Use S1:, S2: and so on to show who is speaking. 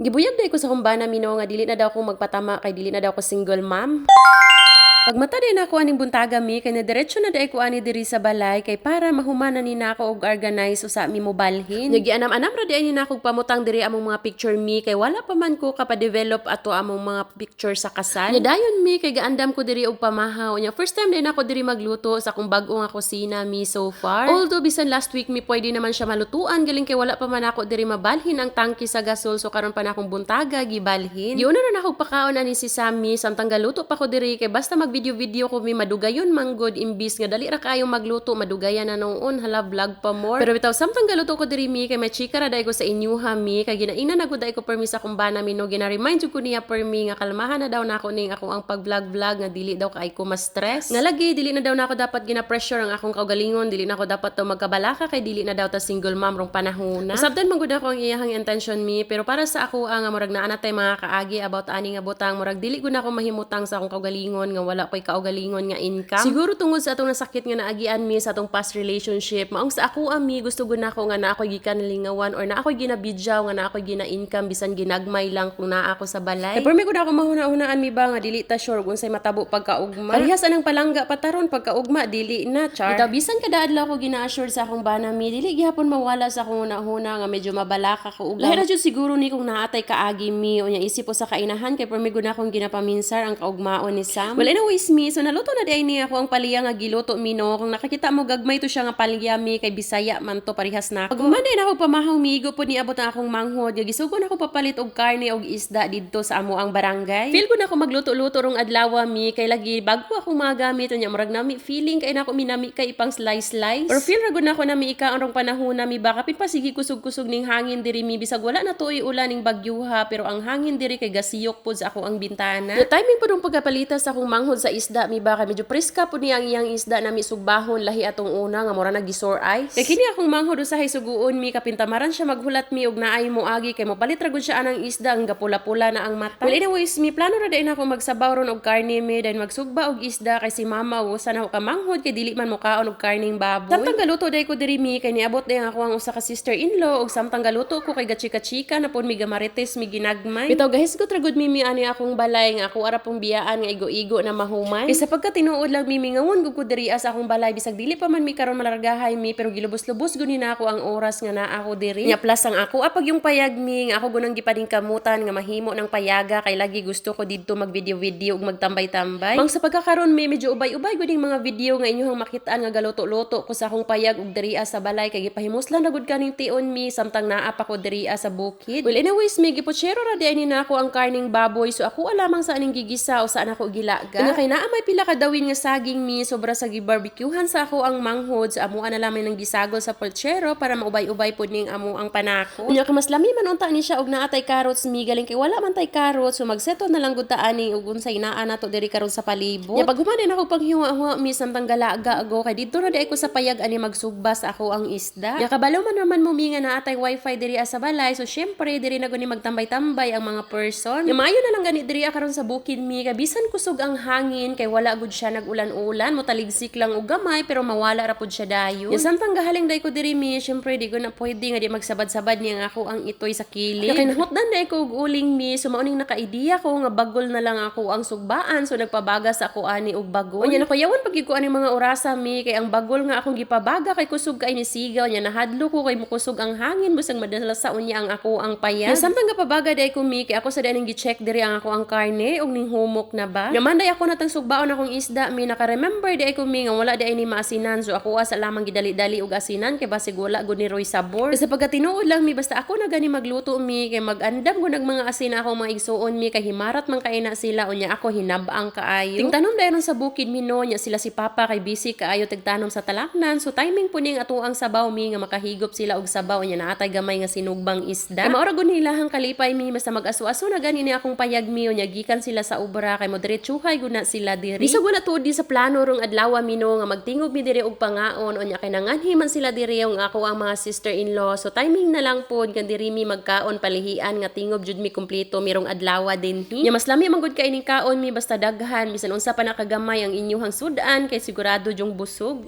S1: Gibuyag day ko sa kumbana mino nga dili na daw ko magpatama kay dili na daw ko single mom. Pagmata din ako aning buntaga mi kay na diretso na day ko ani diri sa balay kay para mahumana ni nako og organize usa mi mobalhin. Nagianam-anam ra di ni nako pamutang diri among mga picture mi kay wala pa man ko kapadevelop ato among mga picture sa kasal. Dayon mi kay gaandam ko diri og pamahaw. Nya first time din ako diri magluto sa akong bag-o nga kusina mi so far. Although bisan last week mi pwede naman siya malutuan galing kay wala pa man ako diri mabalhin ang tangki sa gasol so karon pa na akong buntaga gibalhin. Giuna na ako pakaon ani si Sammy samtang galuto pa ko diri kay basta video ko mi madugayon manggod imbis nga dali ra kayong magluto madugayan na noon hala vlog pa more. Pero bitaw samtang galuto ko diri mi kay may chika ra day ko sa inyuha mi kay ginaina na gud day ko permis sa kumbana mi no gina-remind jud ko niya per mi nga kalmahan na daw nako ning ako ang pag-vlog nga dili daw kay ko ma-stress. Nga lagi dili na daw nako dapat gina-pressure ang akong kaugalingon dili nako dapat to magkabalaka kay dili na daw ta single mom rong panahona. Sabdan man gud ako ang iyahang intention mi pero para sa ako nga murag naa na tay mga kaagi about ani nga butang murag dili gud nako mahimutang sa akong kaugalingon nga wala koy kaugalingon nga income. Siguro tungod sa atong nasakit nga naagian mi sa atong past relationship, maong sa ako ami gusto gud nako nga naa koy gikan lingawan or naa koy ginabidyaw nga naa koy gina-income bisan ginagmay lang kung naa ako sa balay. Pero mi gud ako mahuna-hunaan mi ba nga dili ta sure kung say matabo pagkaugma. Parehas anang palangga pataron pagkaugma dili na char. Itaw bisan kada adlaw ko gina-assure sa akong bana mi dili gihapon mawala sa akong una-huna nga medyo mabalaka ko ug lahi ra jud siguro ni kung naatay kaagi mi unya isip ko sa kainahan kay permi gud akong ginapaminsar ang kaugmaon ni Sam. Well anyways mi so naluto na day ni ako ang palya nga giluto mi no kung nakakita mo gagmay to siya nga palya mi kay Bisaya man to parehas na ako. Paghuman na ako pamahaw migo po ni abot ang akong manghod nga gisugo na ako papalit og karne og isda didto sa amo ang barangay. Feel ko na ako magluto-luto rong adlaw mi kay lagi bago ako magamit unya murag nami feeling kay nako minami kay ipang slice. Or feel ra gud nako nami ika rong panahon mi ba kapit pa sige kusog-kusog ning hangin diri mi bisag wala na tuoy ulan ning bagyuha pero ang hangin diri kay gasiyok pud sa ako ang bintana. The timing pud ng pagkapalita sa akong manghod sa isda mi ba kay medyo preska pud niya ang iyang isda nami sugbahon lahi atong una nga mura nagisore eyes. Kay kini akong manghod usahay suguon mi kapintamaran siya maghulat mi og naay mo agi kay mopalit ra gud siya anang isda ang gapula-pula na ang mata. Well anyways mi plano ra din ako magsabaw ron og karne mi then magsugba og isda kay si mama usa na ako ka manghod kay dili man mo kaon og karning baboy. Samtang galuto day ko diri mi kay niabot day ako ang usa ka sister-in-law og samtang galuto ko kay gachika-chika na pud mi gamarites mi ginagmay. Bitaw gahisgot ra gud mi ani akong balay nga ako ara pong biyaan nga igo-igo na mahumay. Kay sa pagkatinuod lang mi mingawan gud ko diri sa akong balay bisag dili pa man mi karon malargahay mi pero gilubos-lubos gud ni nako ang oras nga naa ako diri. Nya plus ang ako apag yung payag mi nga ako gunang gipading kamutan nga mahimo ng payaga kay lagi gusto ko didto mag-video-video ug magtambay-tambay. Mang sa pagkakaron mi medyo ubay-ubay gud mga video nga inyong makitaan nga galuto-luto ko sa akong payag ug diri sa balay kay gipahimuslan na gud kaning tion mi samtang naa pa ko diri sa bukid. Well anyways mi giputsero ra di ani nako ang karning baboy so ako alamang sa aning gigisa o saan ako gilaga. Nga kay naa may pila ka dawin nga saging mi sobra sa gibarbecuehan sa ako ang manghod sa amo ana lamay nang gisagol sa putsero para maubay-ubay pud ning amo ang panako. Unya ka mas lami man unta ni siya og naatay carrots mi galing kay wala man tay carrots so magseto na lang gud ta ani ug unsay naa nato diri karon sa palibot. Nya paghuman din ako paghiwa-hiwa mi samtang galaga ago kay didto na di ako sa payag ani magsugba sa ako ang isda. Nya kabalo man naman mo mi nga naatay wifi diri sa balay so syempre diri na gud ni magtambay-tambay ang mga person. Nya maayo na lang gani diri karon sa bukid mi kay bisan kusog ang hangin kay wala gud siya nag-ulan-ulan mo taligsik lang og gamay pero mawala ra pud siya dayon. Nya samtang gahaling day ko diri mi syempre di ko na pwede nga di magsabad-sabad niya nga ako ang itoy sa kilid. Kay nahutdan day ko og uling mi so mao ning naka-idea ko nga bagol na lang ako ang sugbaan so nagpabagas ako ani og bagol. Nya nakuyawan pag ko ani mga orasa mi kay ang bagol nga akong gipabaga kay kusog kay ni sigaw nya nahadlo ko kay mukusog ang hangin busang madalas sa unya ang ako ang payag. Nya samtang gapabaga day ko mi kay ako sa daning gi-check diri ang ako ang karne og ning humok na ba. Nya manday ako natang sugbaon akong isda mi naka-remember day ko mi nga wala day ni maasinan so ako asa lamang gidali-dali og asinan kay basig wala gud ni Roy sabor. Kasi pagkatinuod lang mi basta ako na gani magluto mi kay mag-andam gud nag mga asin ako mga igsuon mi kay himarat man kay na sila unya ako hinab-ang kaayo. Tingtanom dayon sa bukid mi no nya sila si Papa kay busy kaayo tigtanom sa talaknan so timing po ning ato ang sabaw mi nga makahigop sila og sabaw nya naatay gamay nga sinugbang isda. Kay maura gud nilahang kalipay mi basta mag-aso-aso na gani ni akong payag mi unya gikan sila sa ubra kay mo diretsuhay gud na sila diri. Bisag wala tuod di sa plano rong adlaw mi no nga magtingog mi diri og pangaon unya kay nanganhi man sila diri ang ako ang mga sister-in-law so timing na lang pod kan diri mi magkaon palihian nga tingob jud mi kumpleto mirong adlaw din hi. Nya mas lami man gud kay ning kaon mi basta daghan bisan unsa pa nakagamay ang inyuhang sudan kay sigurado jung busog.